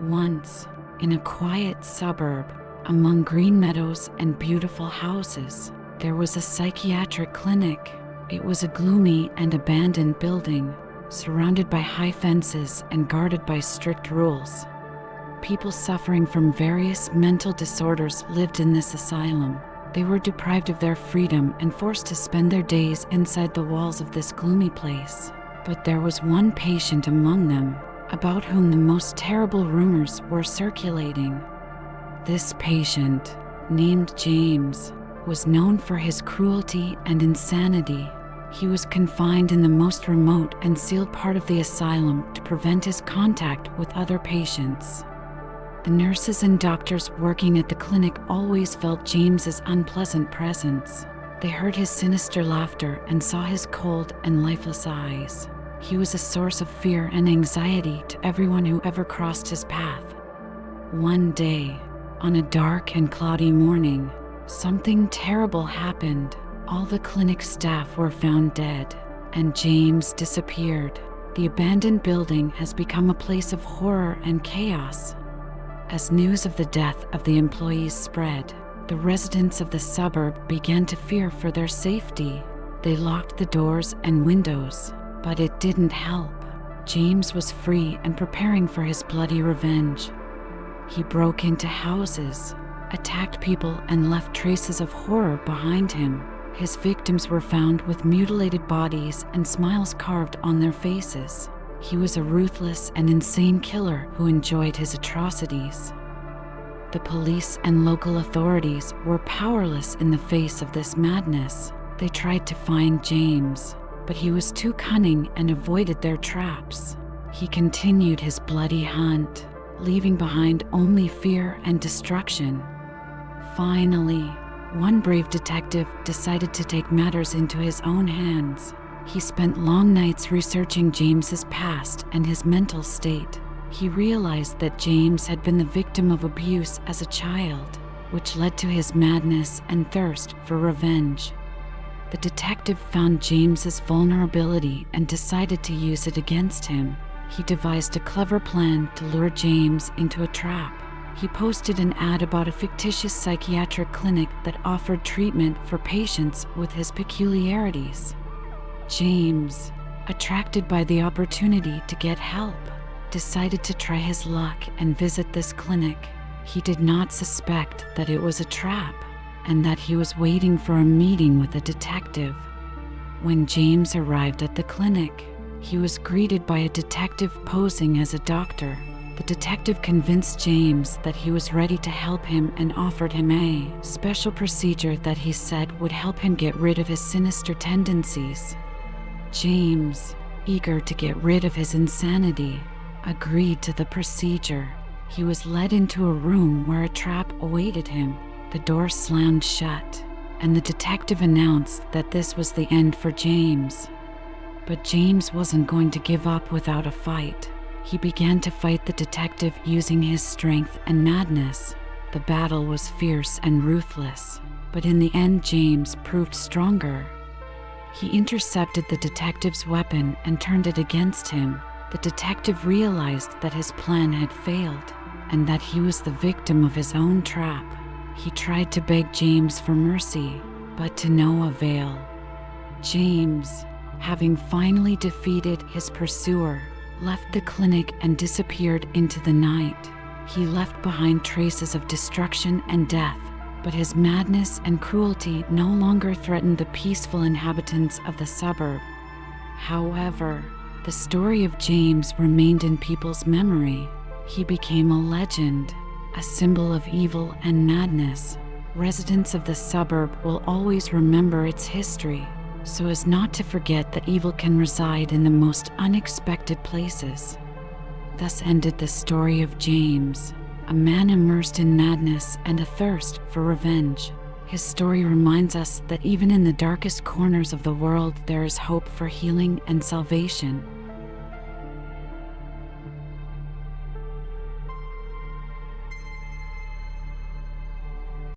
Once, in a quiet suburb, among green meadows and beautiful houses, there was a psychiatric clinic. It was a gloomy and abandoned building, surrounded by high fences and guarded by strict rules. People suffering from various mental disorders lived in this asylum. They were deprived of their freedom and forced to spend their days inside the walls of this gloomy place. But there was one patient among them, about whom the most terrible rumors were circulating. This patient, named James, was known for his cruelty and insanity. He was confined in the most remote and sealed part of the asylum to prevent his contact with other patients. The nurses and doctors working at the clinic always felt James's unpleasant presence. They heard his sinister laughter and saw his cold and lifeless eyes. He was a source of fear and anxiety to everyone who ever crossed his path. One day, on a dark and cloudy morning, something terrible happened. All the clinic staff were found dead, and James disappeared. The abandoned building has become a place of horror and chaos. As news of the death of the employees spread, the residents of the suburb began to fear for their safety. They locked the doors and windows, but it didn't help. James was free and preparing for his bloody revenge. He broke into houses, attacked people, and left traces of horror behind him. His victims were found with mutilated bodies and smiles carved on their faces. He was a ruthless and insane killer who enjoyed his atrocities. The police and local authorities were powerless in the face of this madness. They tried to find James, but he was too cunning and avoided their traps. He continued his bloody hunt, leaving behind only fear and destruction. Finally, one brave detective decided to take matters into his own hands. He spent long nights researching James's past and his mental state. He realized that James had been the victim of abuse as a child, which led to his madness and thirst for revenge. The detective found James's vulnerability and decided to use it against him. He devised a clever plan to lure James into a trap. He posted an ad about a fictitious psychiatric clinic that offered treatment for patients with his peculiarities. James, attracted by the opportunity to get help, decided to try his luck and visit this clinic. He did not suspect that it was a trap and that he was waiting for a meeting with a detective. When James arrived at the clinic, he was greeted by a detective posing as a doctor. The detective convinced James that he was ready to help him and offered him a special procedure that he said would help him get rid of his sinister tendencies. James, eager to get rid of his insanity, agreed to the procedure. He was led into a room where a trap awaited him. The door slammed shut, and the detective announced that this was the end for James. But James wasn't going to give up without a fight. He began to fight the detective using his strength and madness. The battle was fierce and ruthless, but in the end James proved stronger. He intercepted the detective's weapon and turned it against him. The detective realized that his plan had failed and that he was the victim of his own trap. He tried to beg James for mercy, but to no avail. James, having finally defeated his pursuer, left the clinic and disappeared into the night. He left behind traces of destruction and death, but his madness and cruelty no longer threatened the peaceful inhabitants of the suburb. However, the story of James remained in people's memory. He became a legend, a symbol of evil and madness. Residents of the suburb will always remember its history, so as not to forget that evil can reside in the most unexpected places. Thus ended the story of James, a man immersed in madness and a thirst for revenge. His story reminds us that even in the darkest corners of the world, there is hope for healing and salvation.